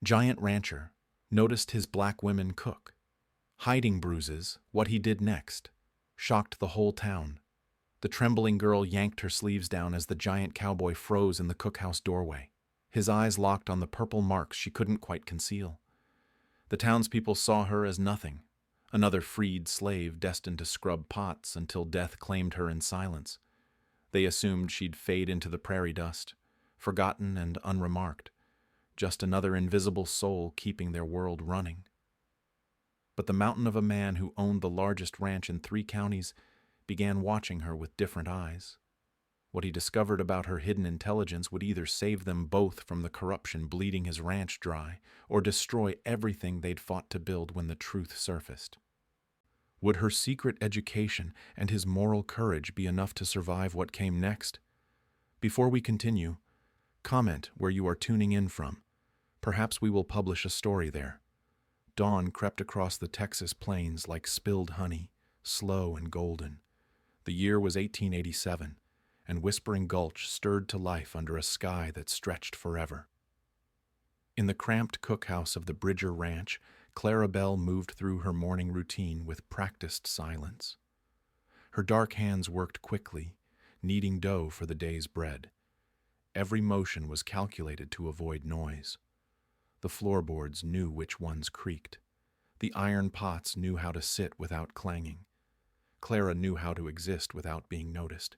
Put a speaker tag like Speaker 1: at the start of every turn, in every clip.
Speaker 1: Giant rancher noticed his black women cook. Hiding Bruises, what he did next, shocked the whole town. The trembling girl yanked her sleeves down as the giant cowboy froze in the cookhouse doorway. His eyes locked on the purple marks she couldn't quite conceal. The townspeople saw her as nothing, another freed slave destined to scrub pots until death claimed her in silence. They assumed she'd fade into the prairie dust, forgotten and unremarked, just another invisible soul keeping their world running. But the mountain of a man who owned the largest ranch in 3 counties began watching her with different eyes. What he discovered about her hidden intelligence would either save them both from the corruption bleeding his ranch dry, or destroy everything they'd fought to build when the truth surfaced. Would her secret education and his moral courage be enough to survive what came next? Before we continue, comment where you are tuning in from. Perhaps we will publish a story there. Dawn crept across the Texas plains like spilled honey, slow and golden. The year was 1887, and Whispering Gulch stirred to life under a sky that stretched forever. In the cramped cookhouse of the Bridger Ranch, Clara Bell moved through her morning routine with practiced silence. Her dark hands worked quickly, kneading dough for the day's bread. Every motion was calculated to avoid noise. The floorboards knew which ones creaked. The iron pots knew how to sit without clanging. Clara knew how to exist without being noticed.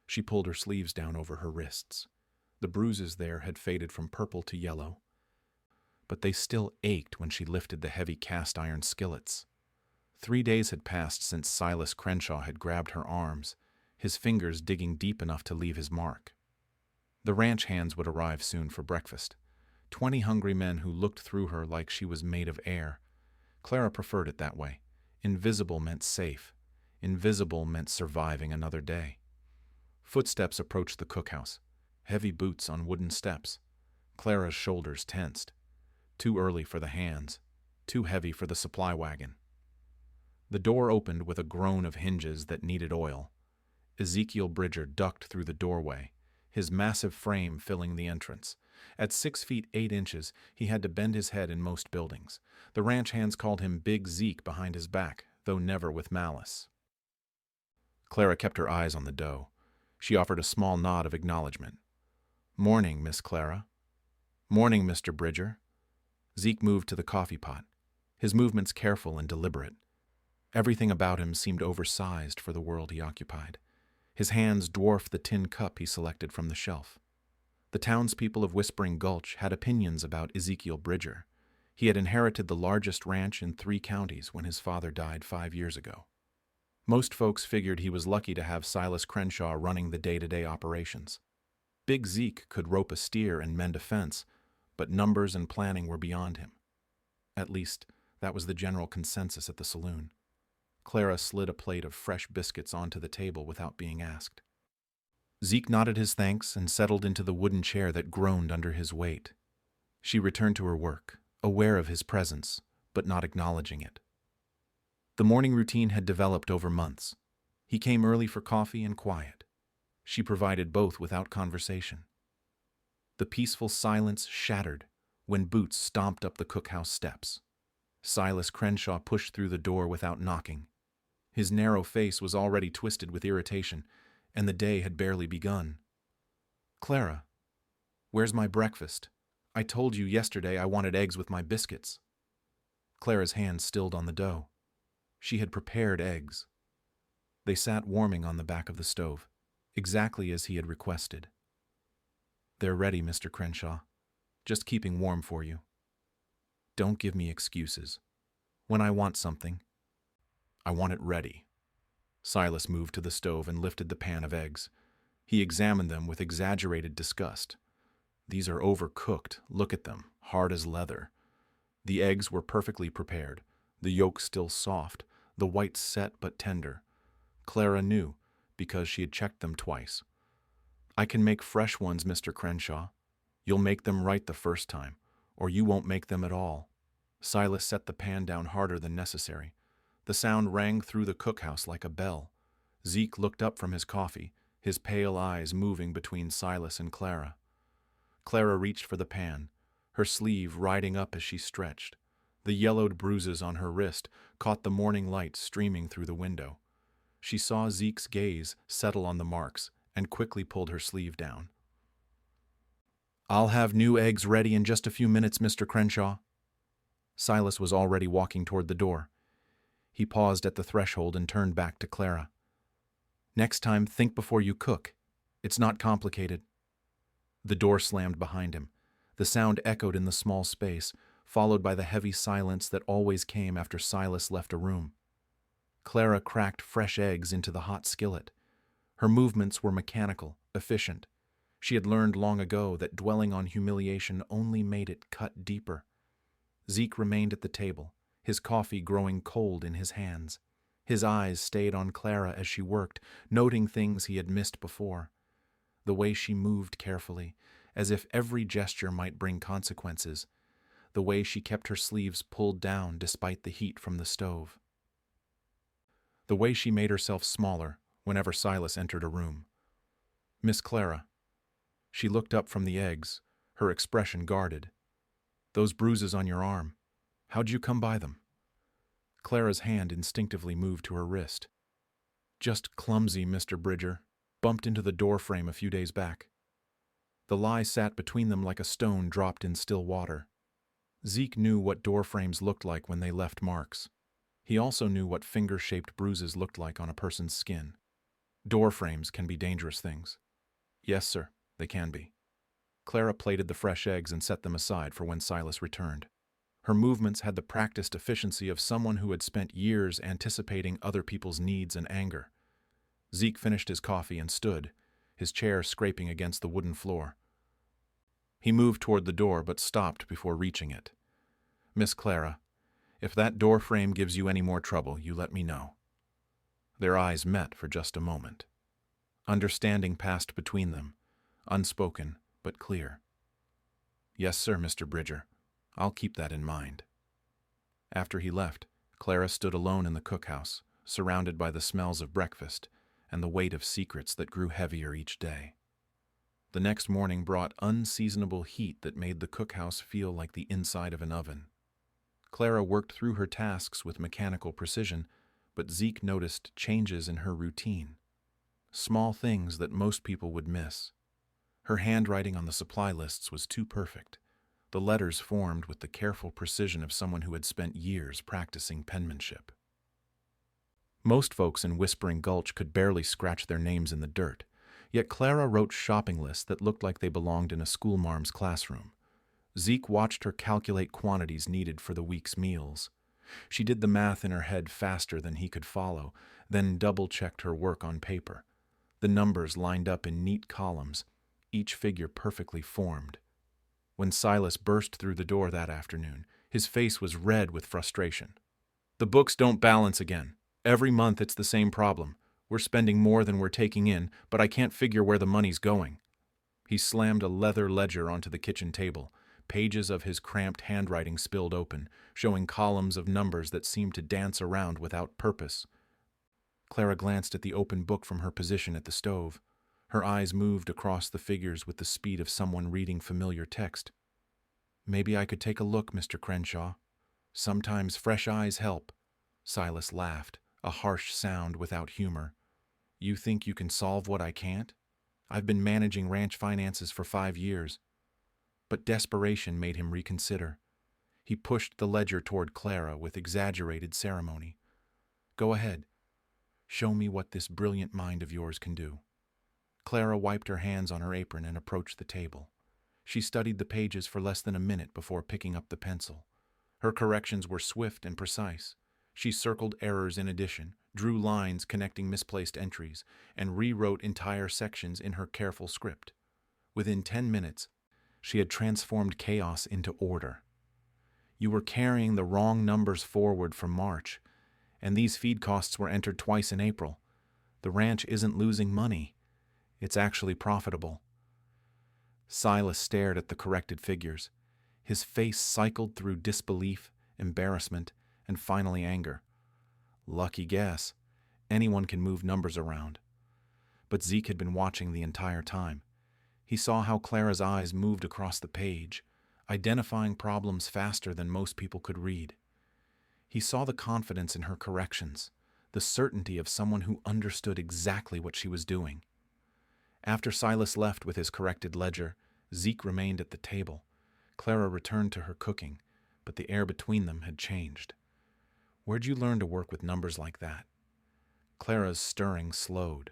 Speaker 1: She pulled her sleeves down over her wrists. The bruises there had faded from purple to yellow, but they still ached when she lifted the heavy cast-iron skillets. 3 days had passed since Silas Crenshaw had grabbed her arms, his fingers digging deep enough to leave his mark. The ranch hands would arrive soon for breakfast. 20 hungry men who looked through her like she was made of air. Clara preferred it that way. Invisible meant safe. Invisible meant surviving another day. Footsteps approached the cookhouse, heavy boots on wooden steps. Clara's shoulders tensed. Too early for the hands, too heavy for the supply wagon. The door opened with a groan of hinges that needed oil. Ezekiel Bridger ducked through the doorway, his massive frame filling the entrance. At 6 feet 8 inches, he had to bend his head in most buildings. The ranch hands called him Big Zeke behind his back, though never with malice. Clara kept her eyes on the dough. She offered a small nod of acknowledgement. "Morning, Miss Clara." "Morning, Mr. Bridger." Zeke moved to the coffee pot, his movements careful and deliberate. Everything about him seemed oversized for the world he occupied. His hands dwarfed the tin cup he selected from the shelf. The townspeople of Whispering Gulch had opinions about Ezekiel Bridger. He had inherited the largest ranch in 3 counties when his father died 5 years ago. Most folks figured he was lucky to have Silas Crenshaw running the day-to-day operations. Big Zeke could rope a steer and mend a fence, but numbers and planning were beyond him. At least, that was the general consensus at the saloon. Clara slid a plate of fresh biscuits onto the table without being asked. Zeke nodded his thanks and settled into the wooden chair that groaned under his weight. She returned to her work, aware of his presence, but not acknowledging it. The morning routine had developed over months. He came early for coffee and quiet. She provided both without conversation. The peaceful silence shattered when boots stomped up the cookhouse steps. Silas Crenshaw pushed through the door without knocking. His narrow face was already twisted with irritation, and the day had barely begun. "Clara, where's my breakfast? I told you yesterday I wanted eggs with my biscuits." Clara's hand stilled on the dough. She had prepared eggs. They sat warming on the back of the stove, exactly as he had requested. "They're ready, Mr. Crenshaw. Just keeping warm for you. Don't give me excuses. When I want something, I want it ready." Silas moved to the stove and lifted the pan of eggs. He examined them with exaggerated disgust. "These are overcooked. Look at them, hard as leather." The eggs were perfectly prepared, the yolk still soft, the whites set but tender. Clara knew, because she had checked them twice. "I can make fresh ones, Mr. Crenshaw. You'll make them right the first time, or you won't make them at all." Silas set the pan down harder than necessary. The sound rang through the cookhouse like a bell. Zeke looked up from his coffee, his pale eyes moving between Silas and Clara. Clara reached for the pan, her sleeve riding up as she stretched. The yellowed bruises on her wrist caught the morning light streaming through the window. She saw Zeke's gaze settle on the marks and quickly pulled her sleeve down. "I'll have new eggs ready in just a few minutes, Mr. Crenshaw." Silas was already walking toward the door. He paused at the threshold and turned back to Clara. "Next time, think before you cook. It's not complicated." The door slammed behind him. The sound echoed in the small space, followed by the heavy silence that always came after Silas left a room. Clara cracked fresh eggs into the hot skillet. Her movements were mechanical, efficient. She had learned long ago that dwelling on humiliation only made it cut deeper. Zeke remained at the table, his coffee growing cold in his hands. His eyes stayed on Clara as she worked, noting things he had missed before. The way she moved carefully, as if every gesture might bring consequences. The way she kept her sleeves pulled down despite the heat from the stove. The way she made herself smaller whenever Silas entered a room. "Miss Clara." She looked up from the eggs, her expression guarded. "Those bruises on your arm, how'd you come by them?" Clara's hand instinctively moved to her wrist. "Just clumsy, Mr. Bridger. Bumped into the doorframe a few days back." The lie sat between them like a stone dropped in still water. Zeke knew what doorframes looked like when they left marks. He also knew what finger-shaped bruises looked like on a person's skin. Doorframes can be dangerous things. "Yes, sir, they can be." Clara plated the fresh eggs and set them aside for when Silas returned. Her movements had the practiced efficiency of someone who had spent years anticipating other people's needs and anger. Zeke finished his coffee and stood, his chair scraping against the wooden floor. He moved toward the door but stopped before reaching it. "Miss Clara, if that door frame gives you any more trouble, you let me know." Their eyes met for just a moment. Understanding passed between them, unspoken but clear. "Yes, sir, Mr. Bridger. I'll keep that in mind." After he left, Clara stood alone in the cookhouse, surrounded by the smells of breakfast and the weight of secrets that grew heavier each day. The next morning brought unseasonable heat that made the cookhouse feel like the inside of an oven. Clara worked through her tasks with mechanical precision, but Zeke noticed changes in her routine. Small things that most people would miss. Her handwriting on the supply lists was too perfect. The letters formed with the careful precision of someone who had spent years practicing penmanship. Most folks in Whispering Gulch could barely scratch their names in the dirt, yet Clara wrote shopping lists that looked like they belonged in a schoolmarm's classroom. Zeke watched her calculate quantities needed for the week's meals. She did the math in her head faster than he could follow, then double-checked her work on paper. The numbers lined up in neat columns, each figure perfectly formed. When Silas burst through the door that afternoon, his face was red with frustration. "The books don't balance again. Every month it's the same problem. We're spending more than we're taking in, but I can't figure where the money's going." He slammed a leather ledger onto the kitchen table. Pages of his cramped handwriting spilled open, showing columns of numbers that seemed to dance around without purpose. Clara glanced at the open book from her position at the stove. Her eyes moved across the figures with the speed of someone reading familiar text. "Maybe I could take a look, Mr. Crenshaw. Sometimes fresh eyes help." Silas laughed, a harsh sound without humor. "You think you can solve what I can't? I've been managing ranch finances for 5 years. But desperation made him reconsider. He pushed the ledger toward Clara with exaggerated ceremony. "Go ahead. Show me what this brilliant mind of yours can do." Clara wiped her hands on her apron and approached the table. She studied the pages for less than a minute before picking up the pencil. Her corrections were swift and precise. She circled errors in addition, drew lines connecting misplaced entries, and rewrote entire sections in her careful script. Within 10 minutes, she had transformed chaos into order. "You were carrying the wrong numbers forward from March, and these feed costs were entered twice in April. The ranch isn't losing money. It's actually profitable." Silas stared at the corrected figures. His face cycled through disbelief, embarrassment, and finally anger. Lucky guess. Anyone can move numbers around. But Zeke had been watching the entire time. He saw how Clara's eyes moved across the page, identifying problems faster than most people could read. He saw the confidence in her corrections, the certainty of someone who understood exactly what she was doing. After Silas left with his corrected ledger, Zeke remained at the table. Clara returned to her cooking, but the air between them had changed. "Where'd you learn to work with numbers like that?" Clara's stirring slowed.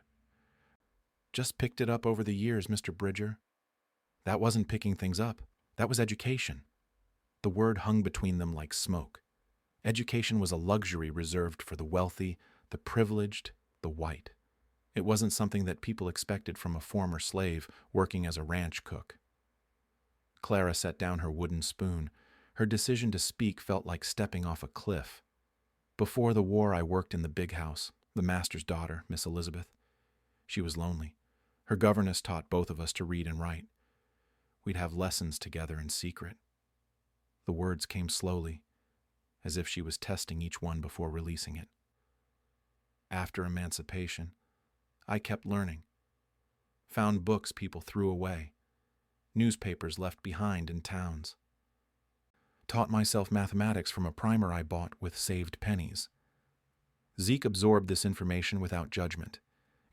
Speaker 1: "Just picked it up over the years, Mr. Bridger." That wasn't picking things up. That was education. The word hung between them like smoke. Education was a luxury reserved for the wealthy, the privileged, the white. It wasn't something that people expected from a former slave working as a ranch cook. Clara set down her wooden spoon. Her decision to speak felt like stepping off a cliff. "Before the war, I worked in the big house, the master's daughter, Miss Elizabeth. She was lonely. Her governess taught both of us to read and write. We'd have lessons together in secret." The words came slowly, as if she was testing each one before releasing it. "After emancipation, I kept learning. Found books people threw away, newspapers left behind in towns. Taught myself mathematics from a primer I bought with saved pennies." Zeke absorbed this information without judgment.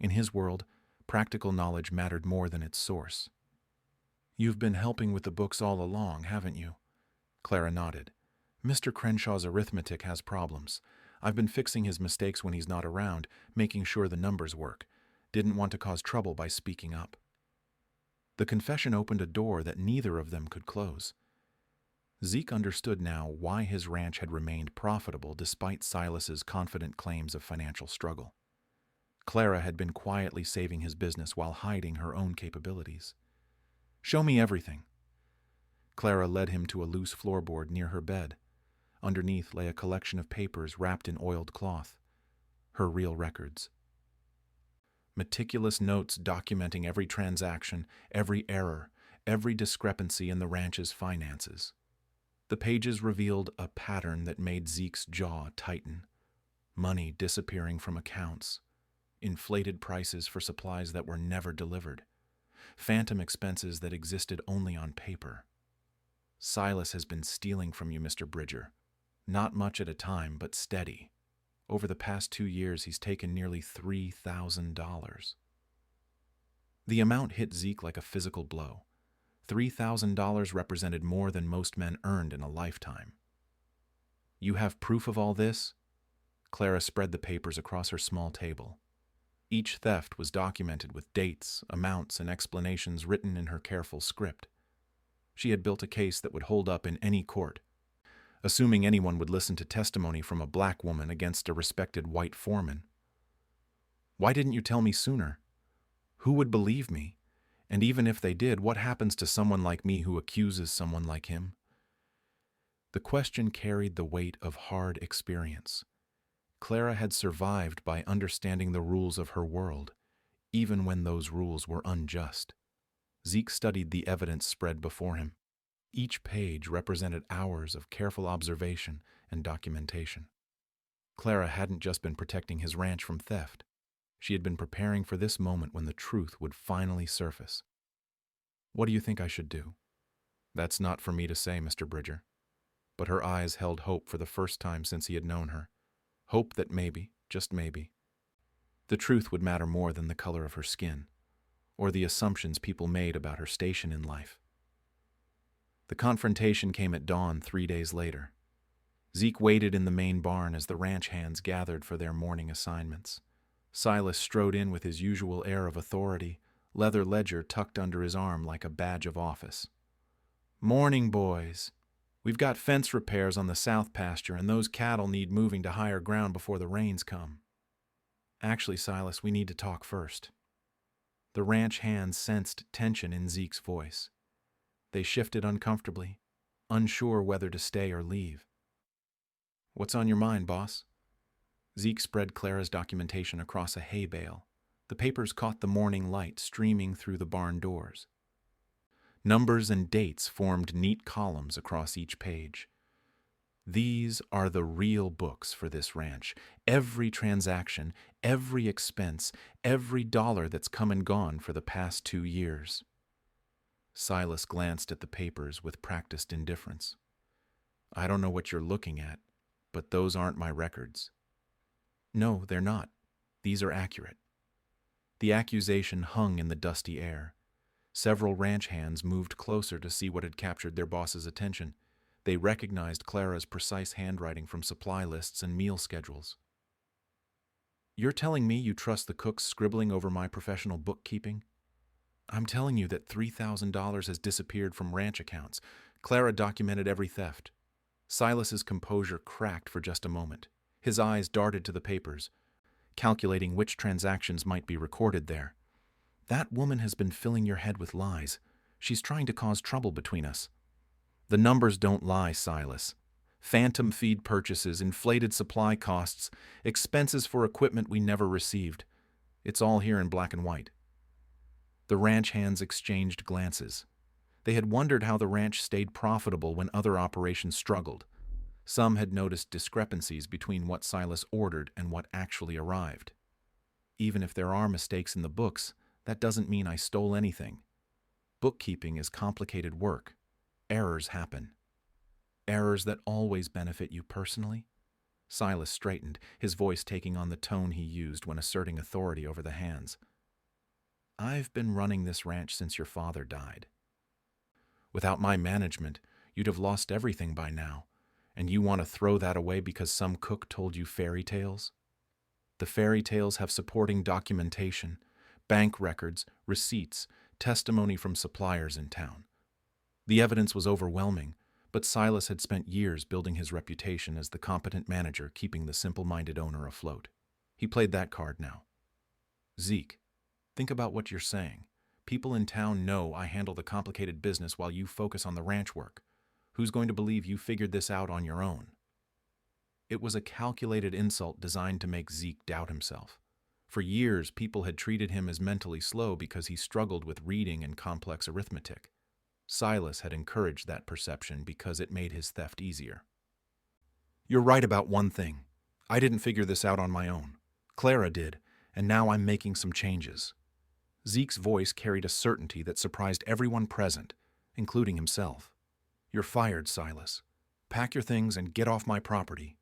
Speaker 1: In his world, practical knowledge mattered more than its source. "You've been helping with the books all along, haven't you?" Clara nodded. "Mr. Crenshaw's arithmetic has problems. I've been fixing his mistakes when he's not around, making sure the numbers work. Didn't want to cause trouble by speaking up." The confession opened a door that neither of them could close. Zeke understood now why his ranch had remained profitable despite Silas's confident claims of financial struggle. Clara had been quietly saving his business while hiding her own capabilities. "Show me everything." Clara led him to a loose floorboard near her bed. Underneath lay a collection of papers wrapped in oiled cloth. Her real records. Meticulous notes documenting every transaction, every error, every discrepancy in the ranch's finances. The pages revealed a pattern that made Zeke's jaw tighten. Money disappearing from accounts. Inflated prices for supplies that were never delivered. Phantom expenses that existed only on paper. "Silas has been stealing from you, Mr. Bridger. Not much at a time, but steady. Over the past 2 years, he's taken nearly $3,000. The amount hit Zeke like a physical blow. $3,000 represented more than most men earned in a lifetime. "You have proof of all this?" Clara spread the papers across her small table. Each theft was documented with dates, amounts, and explanations written in her careful script. She had built a case that would hold up in any court, assuming anyone would listen to testimony from a black woman against a respected white foreman. "Why didn't you tell me sooner? Who would believe me? And even if they did, what happens to someone like me who accuses someone like him?" The question carried the weight of hard experience. Clara had survived by understanding the rules of her world, even when those rules were unjust. Zeke studied the evidence spread before him. Each page represented hours of careful observation and documentation. Clara hadn't just been protecting his ranch from theft. She had been preparing for this moment when the truth would finally surface. "What do you think I should do?" "That's not for me to say, Mr. Bridger." But her eyes held hope for the first time since he had known her. Hope that maybe, just maybe, the truth would matter more than the color of her skin, or the assumptions people made about her station in life. The confrontation came at dawn 3 days later. Zeke waited in the main barn as the ranch hands gathered for their morning assignments. Silas strode in with his usual air of authority, leather ledger tucked under his arm like a badge of office. "Morning, boys. We've got fence repairs on the south pasture, and those cattle need moving to higher ground before the rains come." "Actually, Silas, we need to talk first." The ranch hands sensed tension in Zeke's voice. They shifted uncomfortably, unsure whether to stay or leave. "What's on your mind, boss?" Zeke spread Clara's documentation across a hay bale. The papers caught the morning light streaming through the barn doors. Numbers and dates formed neat columns across each page. "These are the real books for this ranch. Every transaction, every expense, every dollar that's come and gone for the past 2 years." Silas glanced at the papers with practiced indifference. I don't know what you're looking at, but those aren't my records. No, they're not. These are accurate. The accusation hung in the dusty air. Several ranch hands moved closer to see what had captured their boss's attention. They recognized Clara's precise handwriting from supply lists and meal schedules. You're telling me you trust the cooks scribbling over my professional bookkeeping? I'm telling you that $3,000 has disappeared from ranch accounts. Clara documented every theft. Silas's composure cracked for just a moment. His eyes darted to the papers, calculating which transactions might be recorded there. That woman has been filling your head with lies. She's trying to cause trouble between us. The numbers don't lie, Silas. Phantom feed purchases, inflated supply costs, expenses for equipment we never received. It's all here in black and white. The ranch hands exchanged glances. They had wondered how the ranch stayed profitable when other operations struggled. Some had noticed discrepancies between what Silas ordered and what actually arrived. Even if there are mistakes in the books, that doesn't mean I stole anything. Bookkeeping is complicated work. Errors happen. Errors that always benefit you personally? Silas straightened, his voice taking on the tone he used when asserting authority over the hands. I've been running this ranch since your father died. Without my management, you'd have lost everything by now, and you want to throw that away because some cook told you fairy tales? The fairy tales have supporting documentation, bank records, receipts, testimony from suppliers in town. The evidence was overwhelming, but Silas had spent years building his reputation as the competent manager keeping the simple-minded owner afloat. He played that card now. Zeke, think about what you're saying. People in town know I handle the complicated business while you focus on the ranch work. Who's going to believe you figured this out on your own? It was a calculated insult designed to make Zeke doubt himself. For years, people had treated him as mentally slow because he struggled with reading and complex arithmetic. Silas had encouraged that perception because it made his theft easier. You're right about one thing. I didn't figure this out on my own. Clara did, and now I'm making some changes. Zeke's voice carried a certainty that surprised everyone present, including himself. You're fired, Silas. Pack your things and get off my property.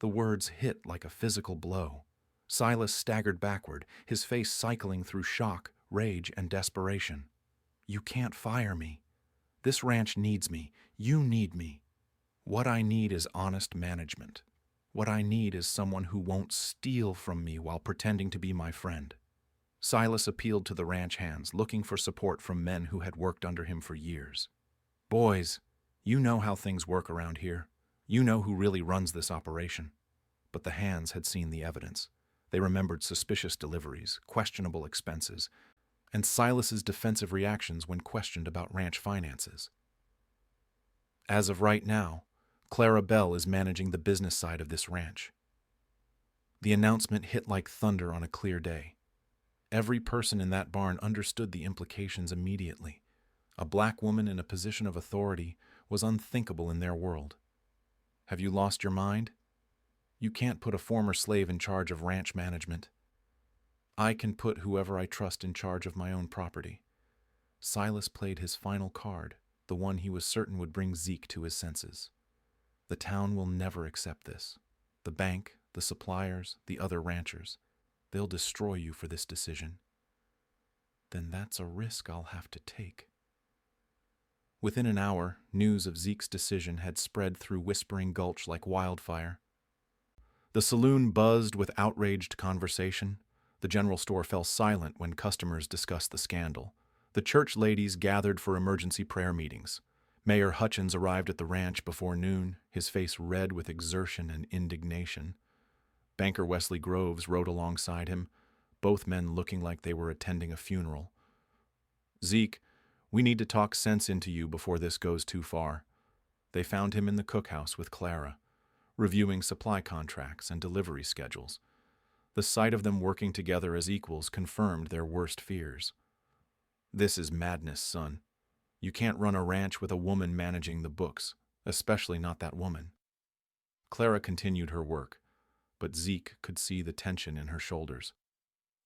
Speaker 1: The words hit like a physical blow. Silas staggered backward, his face cycling through shock, rage, and desperation. You can't fire me. This ranch needs me. You need me. What I need is honest management. What I need is someone who won't steal from me while pretending to be my friend. Silas appealed to the ranch hands, looking for support from men who had worked under him for years. Boys, you know how things work around here. You know who really runs this operation. But the hands had seen the evidence. They remembered suspicious deliveries, questionable expenses, and Silas's defensive reactions when questioned about ranch finances. As of right now, Clara Bell is managing the business side of this ranch. The announcement hit like thunder on a clear day. Every person in that barn understood the implications immediately. A black woman in a position of authority was unthinkable in their world. Have you lost your mind? You can't put a former slave in charge of ranch management. I can put whoever I trust in charge of my own property. Silas played his final card, the one he was certain would bring Zeke to his senses. The town will never accept this. The bank, the suppliers, the other ranchers. They'll destroy you for this decision. Then that's a risk I'll have to take. Within an hour, news of Zeke's decision had spread through Whispering Gulch like wildfire. The saloon buzzed with outraged conversation. The general store fell silent when customers discussed the scandal. The church ladies gathered for emergency prayer meetings. Mayor Hutchins arrived at the ranch before noon, his face red with exertion and indignation. Banker Wesley Groves rode alongside him, both men looking like they were attending a funeral. Zeke, we need to talk sense into you before this goes too far. They found him in the cookhouse with Clara, reviewing supply contracts and delivery schedules. The sight of them working together as equals confirmed their worst fears. This is madness, son. You can't run a ranch with a woman managing the books, especially not that woman. Clara continued her work, but Zeke could see the tension in her shoulders.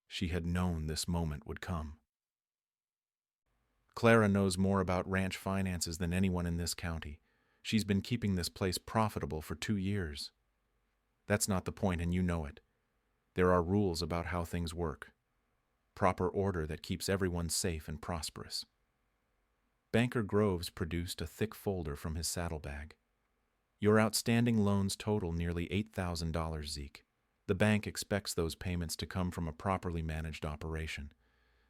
Speaker 1: She had known this moment would come. Clara knows more about ranch finances than anyone in this county. She's been keeping this place profitable for 2 years. That's not the point, and you know it. There are rules about how things work. Proper order that keeps everyone safe and prosperous. Banker Groves produced a thick folder from his saddlebag. Your outstanding loans total nearly $8,000, Zeke. The bank expects those payments to come from a properly managed operation.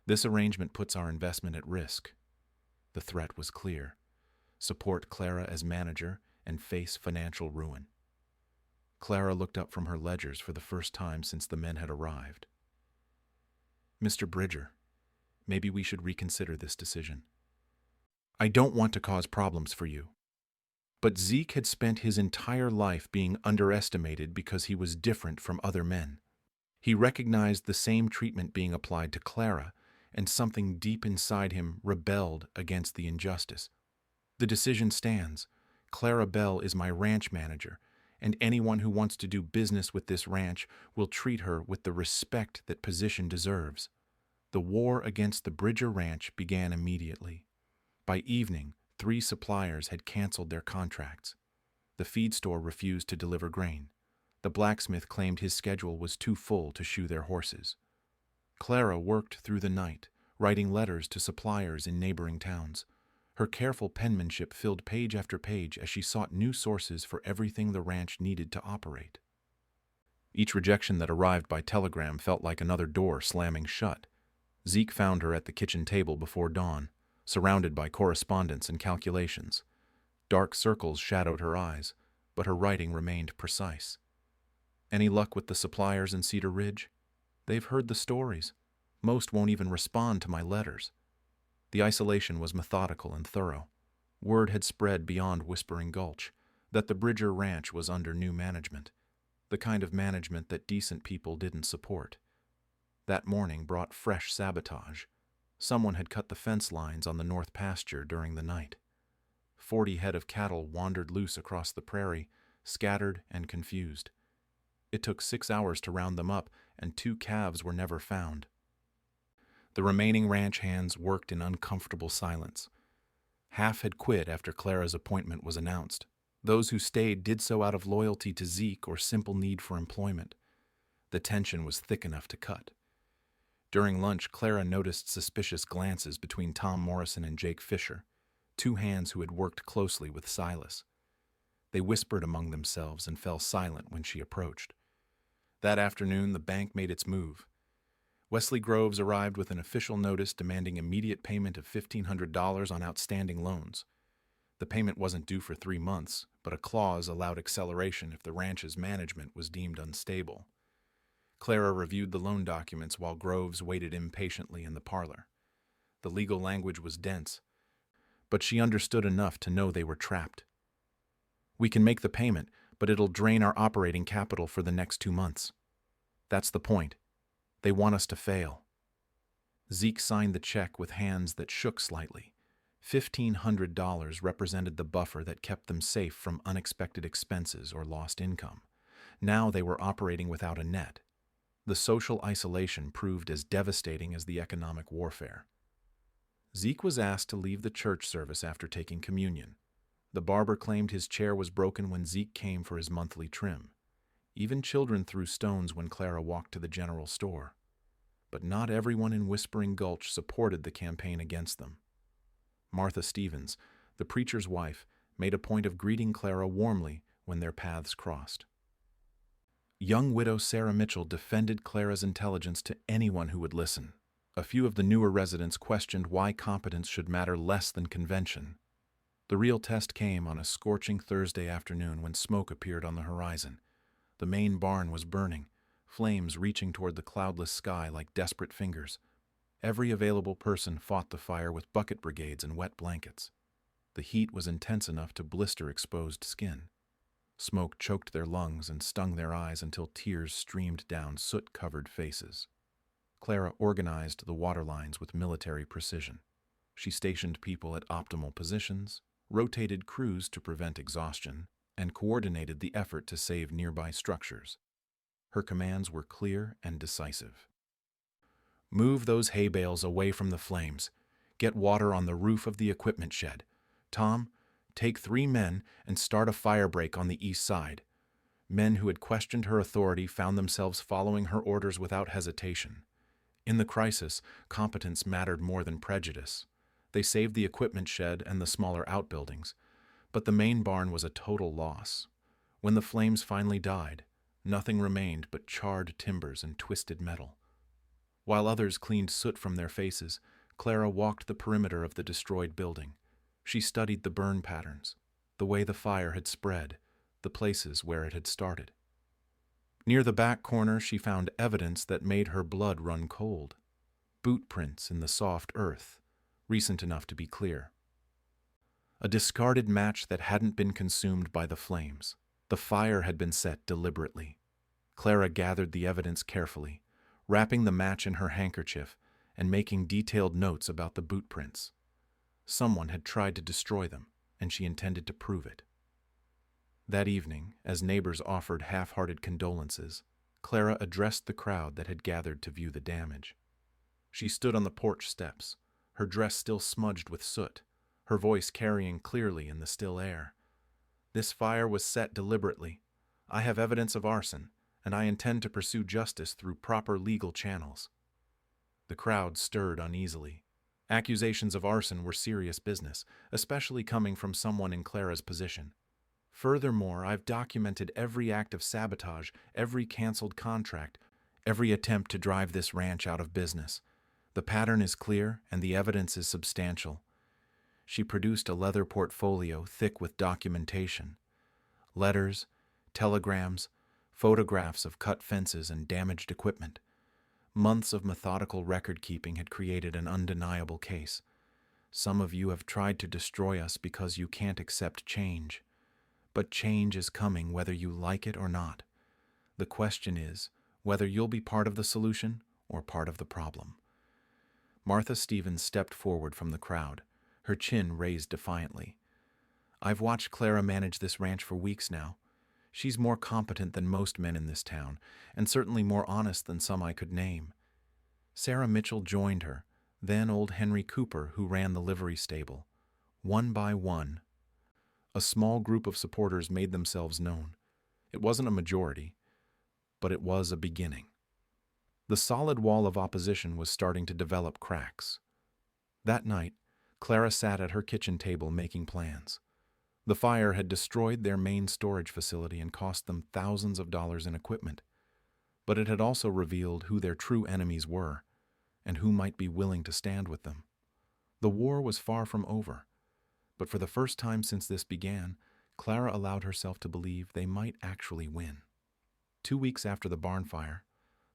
Speaker 1: This arrangement puts our investment at risk. The threat was clear. Support Clara as manager and face financial ruin. Clara looked up from her ledgers for the first time since the men had arrived. Mr. Bridger, maybe we should reconsider this decision. I don't want to cause problems for you. But Zeke had spent his entire life being underestimated because he was different from other men. He recognized the same treatment being applied to Clara, and something deep inside him rebelled against the injustice. The decision stands. Clara Bell is my ranch manager, and anyone who wants to do business with this ranch will treat her with the respect that position deserves. The war against the Bridger Ranch began immediately. By evening, 3 suppliers had canceled their contracts. The feed store refused to deliver grain. The blacksmith claimed his schedule was too full to shoe their horses. Clara worked through the night, writing letters to suppliers in neighboring towns. Her careful penmanship filled page after page as she sought new sources for everything the ranch needed to operate. Each rejection that arrived by telegram felt like another door slamming shut. Zeke found her at the kitchen table before dawn, surrounded by correspondence and calculations. Dark circles shadowed her eyes, but her writing remained precise. Any luck with the suppliers in Cedar Ridge? They've heard the stories. Most won't even respond to my letters. The isolation was methodical and thorough. Word had spread beyond Whispering Gulch that the Bridger Ranch was under new management, the kind of management that decent people didn't support. That morning brought fresh sabotage. Someone had cut the fence lines on the north pasture during the night. 40 head of cattle wandered loose across the prairie, scattered and confused. It took 6 hours to round them up, and 2 calves were never found. The remaining ranch hands worked in uncomfortable silence. Half had quit after Clara's appointment was announced. Those who stayed did so out of loyalty to Zeke or simple need for employment. The tension was thick enough to cut. During lunch, Clara noticed suspicious glances between Tom Morrison and Jake Fisher, 2 hands who had worked closely with Silas. They whispered among themselves and fell silent when she approached. That afternoon, the bank made its move. Wesley Groves arrived with an official notice demanding immediate payment of $1,500 on outstanding loans. The payment wasn't due for 3 months, but a clause allowed acceleration if the ranch's management was deemed unstable. Clara reviewed the loan documents while Groves waited impatiently in the parlor. The legal language was dense, but she understood enough to know they were trapped. We can make the payment, but it'll drain our operating capital for the next 2 months. That's the point. They want us to fail. Zeke signed the check with hands that shook slightly. $1,500 represented the buffer that kept them safe from unexpected expenses or lost income. Now they were operating without a net. The social isolation proved as devastating as the economic warfare. Zeke was asked to leave the church service after taking communion. The barber claimed his chair was broken when Zeke came for his monthly trim. Even children threw stones when Clara walked to the general store. But not everyone in Whispering Gulch supported the campaign against them. Martha Stevens, the preacher's wife, made a point of greeting Clara warmly when their paths crossed. Young widow Sarah Mitchell defended Clara's intelligence to anyone who would listen. A few of the newer residents questioned why competence should matter less than convention. The real test came on a scorching Thursday afternoon when smoke appeared on the horizon. The main barn was burning, flames reaching toward the cloudless sky like desperate fingers. Every available person fought the fire with bucket brigades and wet blankets. The heat was intense enough to blister exposed skin. Smoke choked their lungs and stung their eyes until tears streamed down soot-covered faces. Clara organized the water lines with military precision. She stationed people at optimal positions, rotated crews to prevent exhaustion, and coordinated the effort to save nearby structures. Her commands were clear and decisive. Move those hay bales away from the flames. Get water on the roof of the equipment shed. Tom, take 3 men and start a fire break on the east side. Men who had questioned her authority found themselves following her orders without hesitation. In the crisis, competence mattered more than prejudice. They saved the equipment shed and the smaller outbuildings, but the main barn was a total loss. When the flames finally died, nothing remained but charred timbers and twisted metal. While others cleaned soot from their faces, Clara walked the perimeter of the destroyed building. She studied the burn patterns, the way the fire had spread, the places where it had started. Near the back corner, she found evidence that made her blood run cold. Boot prints in the soft earth, recent enough to be clear. A discarded match that hadn't been consumed by the flames. The fire had been set deliberately. Clara gathered the evidence carefully, wrapping the match in her handkerchief and making detailed notes about the boot prints. Someone had tried to destroy them, and she intended to prove it. That evening, as neighbors offered half-hearted condolences, Clara addressed the crowd that had gathered to view the damage. She stood on the porch steps, her dress still smudged with soot, her voice carrying clearly in the still air. This fire was set deliberately. I have evidence of arson, and I intend to pursue justice through proper legal channels. The crowd stirred uneasily. Accusations of arson were serious business, especially coming from someone in Clara's position. Furthermore, I've documented every act of sabotage, every canceled contract, every attempt to drive this ranch out of business. The pattern is clear, and the evidence is substantial. She produced a leather portfolio thick with documentation. Letters, telegrams, photographs of cut fences and damaged equipment. Months of methodical record-keeping had created an undeniable case. Some of you have tried to destroy us because you can't accept change. But change is coming whether you like it or not. The question is whether you'll be part of the solution or part of the problem. Martha Stevens stepped forward from the crowd, her chin raised defiantly. I've watched Clara manage this ranch for weeks now. She's more competent than most men in this town, and certainly more honest than some I could name. Sarah Mitchell joined her, then old Henry Cooper, who ran the livery stable. One by one, a small group of supporters made themselves known. It wasn't a majority, but it was a beginning. The solid wall of opposition was starting to develop cracks. That night, Clara sat at her kitchen table making plans. The fire had destroyed their main storage facility and cost them thousands of dollars in equipment, but it had also revealed who their true enemies were and who might be willing to stand with them. The war was far from over, but for the first time since this began, Clara allowed herself to believe they might actually win. 2 weeks after the barn fire,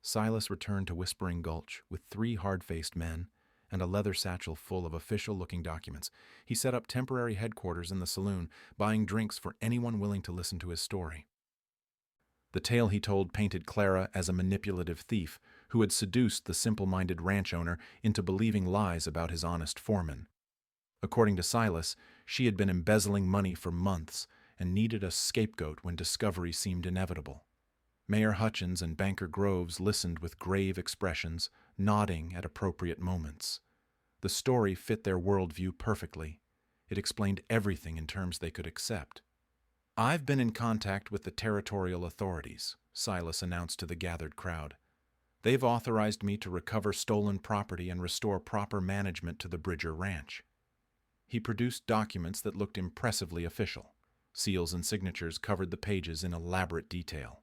Speaker 1: Silas returned to Whispering Gulch with 3 hard-faced men and a leather satchel full of official-looking documents. He set up temporary headquarters in the saloon, buying drinks for anyone willing to listen to his story. The tale he told painted Clara as a manipulative thief who had seduced the simple-minded ranch owner into believing lies about his honest foreman. According to Silas, she had been embezzling money for months and needed a scapegoat when discovery seemed inevitable. Mayor Hutchins and Banker Groves listened with grave expressions, nodding at appropriate moments. The story fit their worldview perfectly. It explained everything in terms they could accept. I've been in contact with the territorial authorities, Silas announced to the gathered crowd. They've authorized me to recover stolen property and restore proper management to the Bridger Ranch. He produced documents that looked impressively official. Seals and signatures covered the pages in elaborate detail.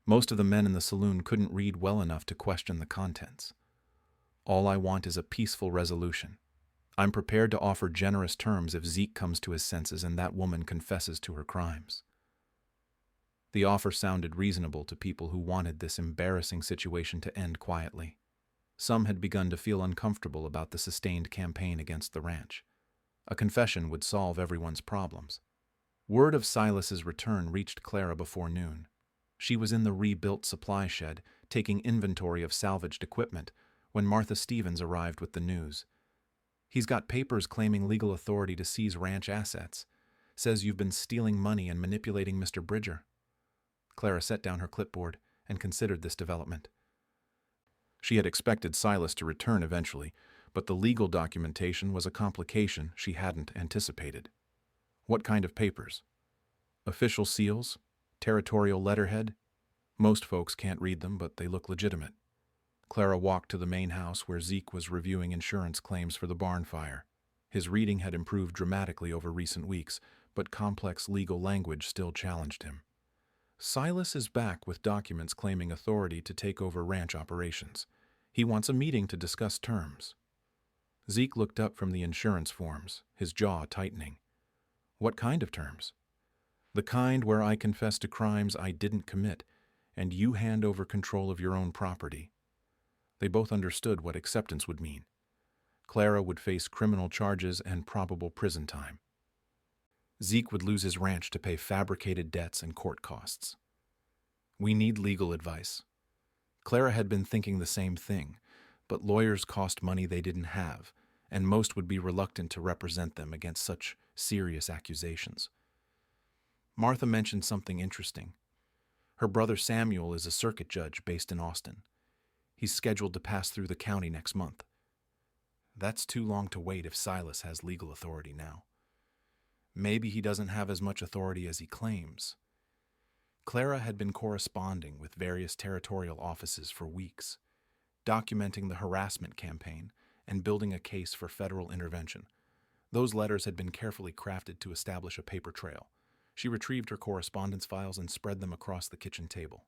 Speaker 1: Most of the men in the saloon couldn't read well enough to question the contents. All I want is a peaceful resolution. I'm prepared to offer generous terms if Zeke comes to his senses and that woman confesses to her crimes. The offer sounded reasonable to people who wanted this embarrassing situation to end quietly. Some had begun to feel uncomfortable about the sustained campaign against the ranch. A confession would solve everyone's problems. Word of Silas's return reached Clara before noon. She was in the rebuilt supply shed, taking inventory of salvaged equipment, when Martha Stevens arrived with the news. He's got papers claiming legal authority to seize ranch assets. Says you've been stealing money and manipulating Mr. Bridger. Clara set down her clipboard and considered this development. She had expected Silas to return eventually, but the legal documentation was a complication she hadn't anticipated. What kind of papers? Official seals? Territorial letterhead? Most folks can't read them, but they look legitimate. Clara walked to the main house where Zeke was reviewing insurance claims for the barn fire. His reading had improved dramatically over recent weeks, but complex legal language still challenged him. Silas is back with documents claiming authority to take over ranch operations. He wants a meeting to discuss terms. Zeke looked up from the insurance forms, his jaw tightening. What kind of terms? The kind where I confess to crimes I didn't commit, and you hand over control of your own property. They both understood what acceptance would mean. Clara would face criminal charges and probable prison time. Zeke would lose his ranch to pay fabricated debts and court costs. We need legal advice. Clara had been thinking the same thing, but lawyers cost money they didn't have, and most would be reluctant to represent them against such serious accusations. Martha mentioned something interesting. Her brother Samuel is a circuit judge based in Austin. He's scheduled to pass through the county next month. That's too long to wait if Silas has legal authority now. Maybe he doesn't have as much authority as he claims. Clara had been corresponding with various territorial offices for weeks, documenting the harassment campaign and building a case for federal intervention. Those letters had been carefully crafted to establish a paper trail. She retrieved her correspondence files and spread them across the kitchen table.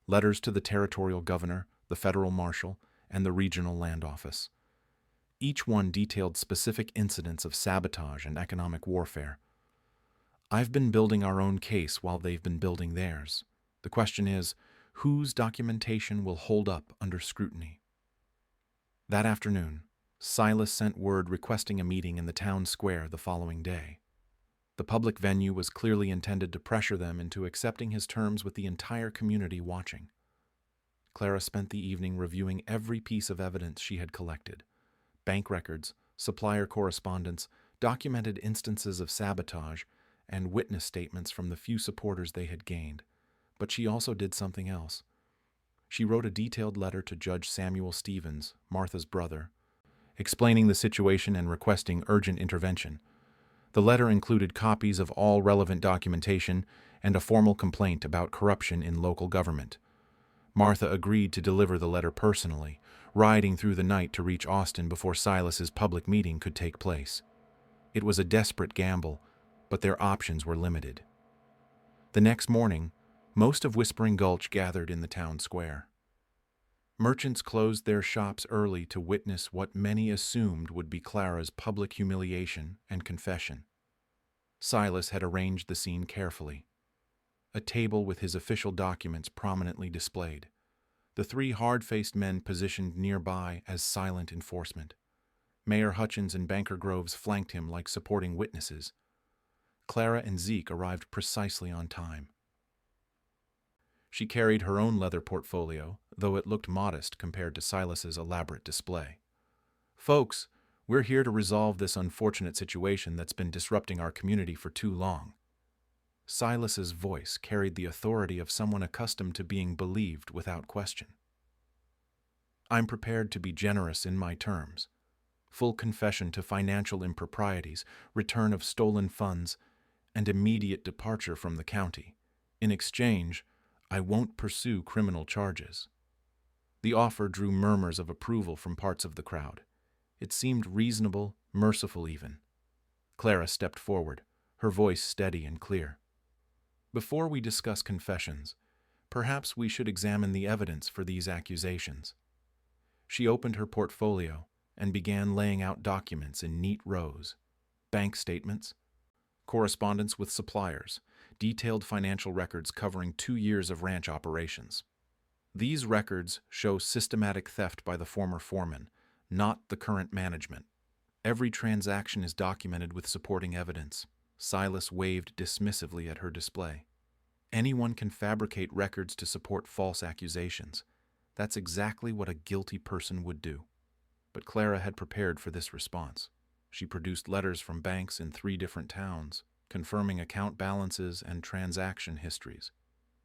Speaker 1: Letters to the territorial governor, the federal marshal, and the regional land office. Each one detailed specific incidents of sabotage and economic warfare. I've been building our own case while they've been building theirs. The question is, whose documentation will hold up under scrutiny? That afternoon, Silas sent word requesting a meeting in the town square the following day. The public venue was clearly intended to pressure them into accepting his terms with the entire community watching. Clara spent the evening reviewing every piece of evidence she had collected. Bank records, supplier correspondence, documented instances of sabotage, and witness statements from the few supporters they had gained. But she also did something else. She wrote a detailed letter to Judge Samuel Stevens, Martha's brother, explaining the situation and requesting urgent intervention. The letter included copies of all relevant documentation and a formal complaint about corruption in local government. Martha agreed to deliver the letter personally, riding through the night to reach Austin before Silas's public meeting could take place. It was a desperate gamble, but their options were limited. The next morning, most of Whispering Gulch gathered in the town square. Merchants closed their shops early to witness what many assumed would be Clara's public humiliation and confession. Silas had arranged the scene carefully. A table with his official documents prominently displayed. The three hard-faced men positioned nearby as silent enforcement. Mayor Hutchins and Banker Groves flanked him like supporting witnesses. Clara and Zeke arrived precisely on time. She carried her own leather portfolio, though it looked modest compared to Silas's elaborate display. Folks, we're here to resolve this unfortunate situation that's been disrupting our community for too long. Silas's voice carried the authority of someone accustomed to being believed without question. I'm prepared to be generous in my terms. Full confession to financial improprieties, return of stolen funds, and immediate departure from the county. In exchange, I won't pursue criminal charges. The offer drew murmurs of approval from parts of the crowd. It seemed reasonable, merciful even. Clara stepped forward, her voice steady and clear. Before we discuss confessions, perhaps we should examine the evidence for these accusations. She opened her portfolio and began laying out documents in neat rows. Bank statements, correspondence with suppliers, detailed financial records covering 2 years of ranch operations. These records show systematic theft by the former foreman, not the current management. Every transaction is documented with supporting evidence. Silas waved dismissively at her display. Anyone can fabricate records to support false accusations. That's exactly what a guilty person would do. But Clara had prepared for this response. She produced letters from banks in 3 different towns, confirming account balances and transaction histories,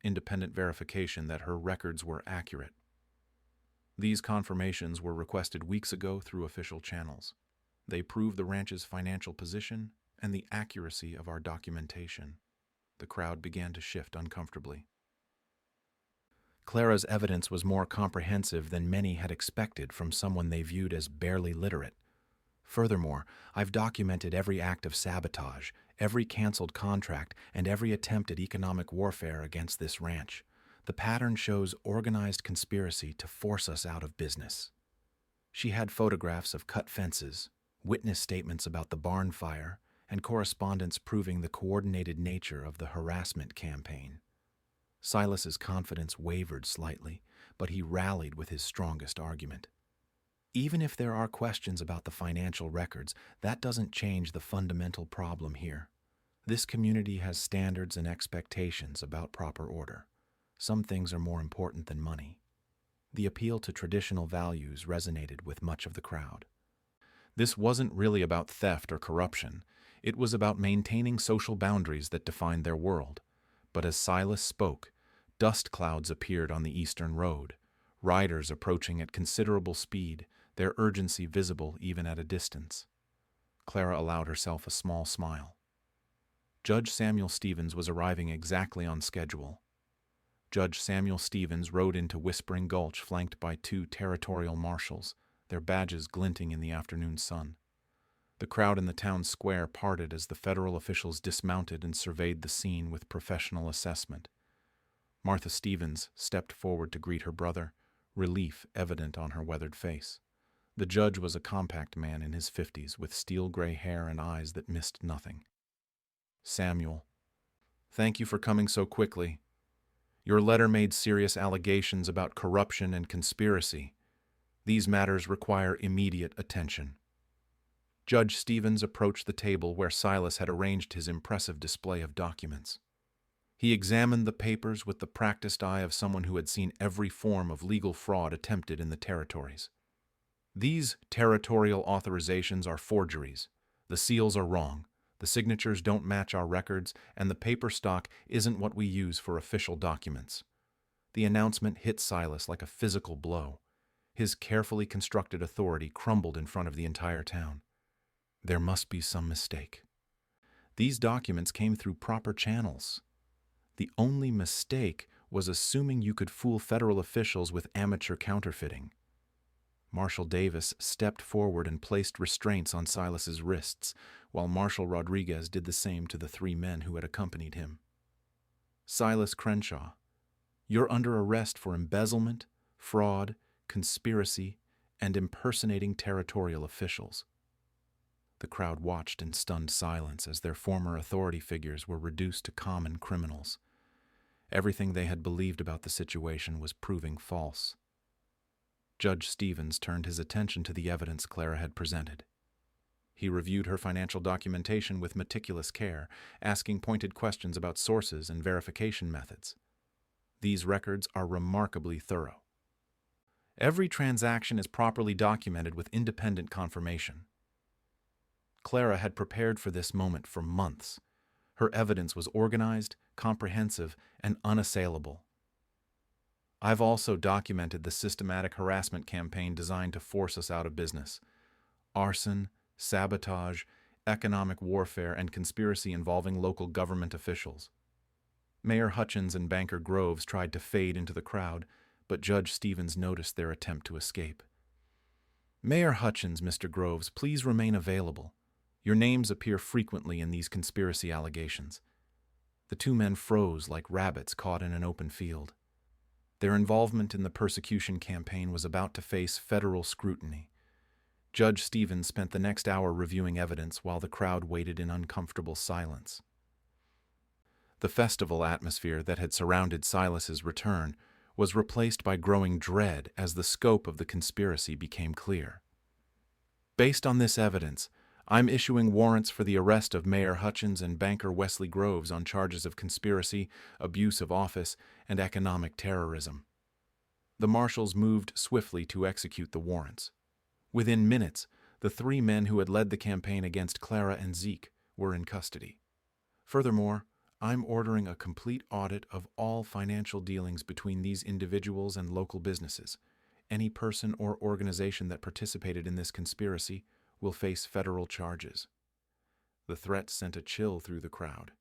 Speaker 1: independent verification that her records were accurate. These confirmations were requested weeks ago through official channels. They prove the ranch's financial position and the accuracy of our documentation. The crowd began to shift uncomfortably. Clara's evidence was more comprehensive than many had expected from someone they viewed as barely literate. Furthermore, I've documented every act of sabotage, every canceled contract, and every attempt at economic warfare against this ranch. The pattern shows organized conspiracy to force us out of business. She had photographs of cut fences, witness statements about the barn fire, and correspondence proving the coordinated nature of the harassment campaign. Silas's confidence wavered slightly, but he rallied with his strongest argument. Even if there are questions about the financial records, that doesn't change the fundamental problem here. This community has standards and expectations about proper order. Some things are more important than money. The appeal to traditional values resonated with much of the crowd. This wasn't really about theft or corruption. It was about maintaining social boundaries that defined their world. But as Silas spoke, dust clouds appeared on the eastern road, riders approaching at considerable speed, their urgency visible even at a distance. Clara allowed herself a small smile. Judge Samuel Stevens was arriving exactly on schedule. Judge Samuel Stevens rode into Whispering Gulch flanked by 2 territorial marshals, their badges glinting in the afternoon sun. The crowd in the town square parted as the federal officials dismounted and surveyed the scene with professional assessment. Martha Stevens stepped forward to greet her brother, relief evident on her weathered face. The judge was a compact man in his 50s with steel-gray hair and eyes that missed nothing. Samuel, thank you for coming so quickly. Your letter made serious allegations about corruption and conspiracy. These matters require immediate attention. Judge Stevens approached the table where Silas had arranged his impressive display of documents. He examined the papers with the practiced eye of someone who had seen every form of legal fraud attempted in the territories. These territorial authorizations are forgeries. The seals are wrong. The signatures don't match our records, and the paper stock isn't what we use for official documents. The announcement hit Silas like a physical blow. His carefully constructed authority crumbled in front of the entire town. There must be some mistake. These documents came through proper channels. The only mistake was assuming you could fool federal officials with amateur counterfeiting. Marshal Davis stepped forward and placed restraints on Silas's wrists, while Marshal Rodriguez did the same to the 3 men who had accompanied him. Silas Crenshaw, you're under arrest for embezzlement, fraud, conspiracy, and impersonating territorial officials. The crowd watched in stunned silence as their former authority figures were reduced to common criminals. Everything they had believed about the situation was proving false. Judge Stevens turned his attention to the evidence Clara had presented. He reviewed her financial documentation with meticulous care, asking pointed questions about sources and verification methods. These records are remarkably thorough. Every transaction is properly documented with independent confirmation. Clara had prepared for this moment for months. Her evidence was organized, comprehensive, and unassailable. I've also documented the systematic harassment campaign designed to force us out of business. Arson, sabotage, economic warfare, and conspiracy involving local government officials. Mayor Hutchins and Banker Groves tried to fade into the crowd, but Judge Stevens noticed their attempt to escape. Mayor Hutchins, Mr. Groves, please remain available. Your names appear frequently in these conspiracy allegations. The 2 men froze like rabbits caught in an open field. Their involvement in the persecution campaign was about to face federal scrutiny. Judge Stevens spent the next hour reviewing evidence while the crowd waited in uncomfortable silence. The festival atmosphere that had surrounded Silas's return was replaced by growing dread as the scope of the conspiracy became clear. Based on this evidence, I'm issuing warrants for the arrest of Mayor Hutchins and Banker Wesley Groves on charges of conspiracy, abuse of office, and economic terrorism. The marshals moved swiftly to execute the warrants. Within minutes, the 3 men who had led the campaign against Clara and Zeke were in custody. Furthermore, I'm ordering a complete audit of all financial dealings between these individuals and local businesses, Any person or organization that participated in this conspiracy will face federal charges. The threat sent a chill through the crowd.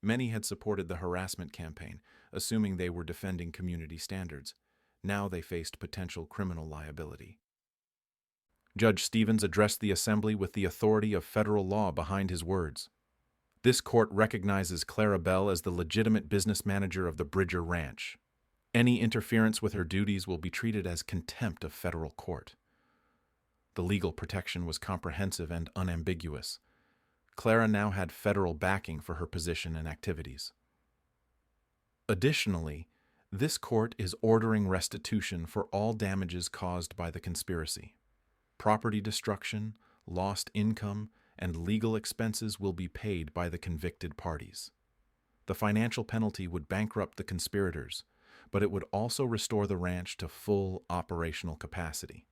Speaker 1: Many had supported the harassment campaign, assuming they were defending community standards. Now they faced potential criminal liability. Judge Stevens addressed the assembly with the authority of federal law behind his words. This court recognizes Clara Bell as the legitimate business manager of the Bridger Ranch. Any interference with her duties will be treated as contempt of federal court. The legal protection was comprehensive and unambiguous. Clara now had federal backing for her position and activities. Additionally, this court is ordering restitution for all damages caused by the conspiracy. Property destruction, lost income, and legal expenses will be paid by the convicted parties. The financial penalty would bankrupt the conspirators, but it would also restore the ranch to full operational capacity.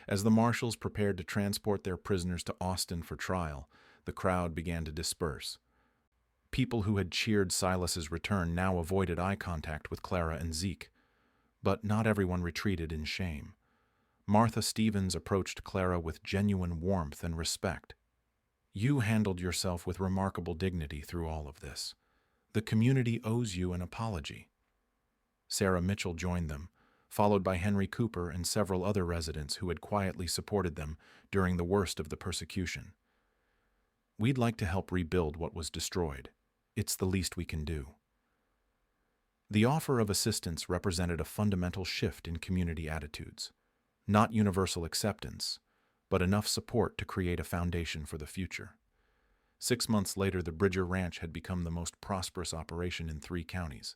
Speaker 1: As the marshals prepared to transport their prisoners to Austin for trial, the crowd began to disperse. People who had cheered Silas's return now avoided eye contact with Clara and Zeke, but not everyone retreated in shame. Martha Stevens approached Clara with genuine warmth and respect. "You handled yourself with remarkable dignity through all of this. The community owes you an apology." Sarah Mitchell joined them, followed by Henry Cooper and several other residents who had quietly supported them during the worst of the persecution. "We'd like to help rebuild what was destroyed. It's the least we can do." The offer of assistance represented a fundamental shift in community attitudes. Not universal acceptance, but enough support to create a foundation for the future. 6 months later, the Bridger Ranch had become the most prosperous operation in 3 counties.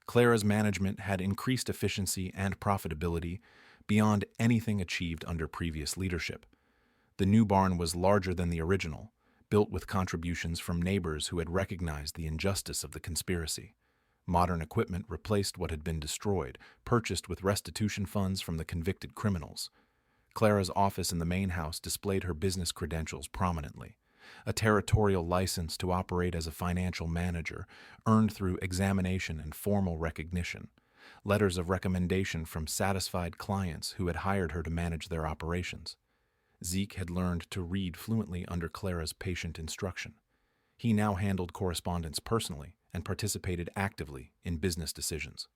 Speaker 1: Clara's management had increased efficiency and profitability beyond anything achieved under previous leadership. The new barn was larger than the original, built with contributions from neighbors who had recognized the injustice of the conspiracy. Modern equipment replaced what had been destroyed, purchased with restitution funds from the convicted criminals. Clara's office in the main house displayed her business credentials prominently. A territorial license to operate as a financial manager, earned through examination and formal recognition. Letters of recommendation from satisfied clients who had hired her to manage their operations. Zeke had learned to read fluently under Clara's patient instruction. He now handled correspondence personally and participated actively in business decisions.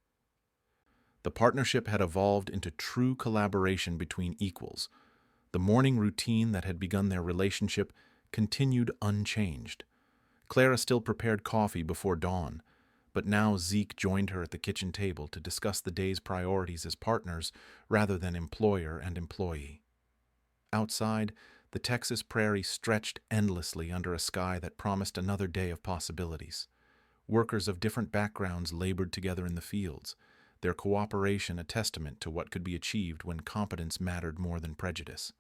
Speaker 1: The partnership had evolved into true collaboration between equals. The morning routine that had begun their relationship continued unchanged. Clara still prepared coffee before dawn, but now Zeke joined her at the kitchen table to discuss the day's priorities as partners rather than employer and employee. Outside, the Texas prairie stretched endlessly under a sky that promised another day of possibilities. Workers of different backgrounds labored together in the fields, their cooperation a testament to what could be achieved when competence mattered more than prejudice.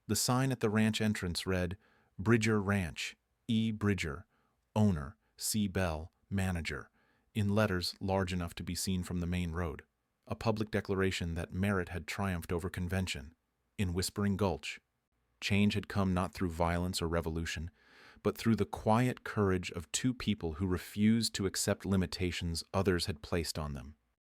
Speaker 1: The sign at the ranch entrance read, "Bridger Ranch, E. Bridger, owner, C. Bell, manager," in letters large enough to be seen from the main road, a public declaration that merit had triumphed over convention. In Whispering Gulch, change had come not through violence or revolution, but through the quiet courage of 2 people who refused to accept limitations others had placed on them.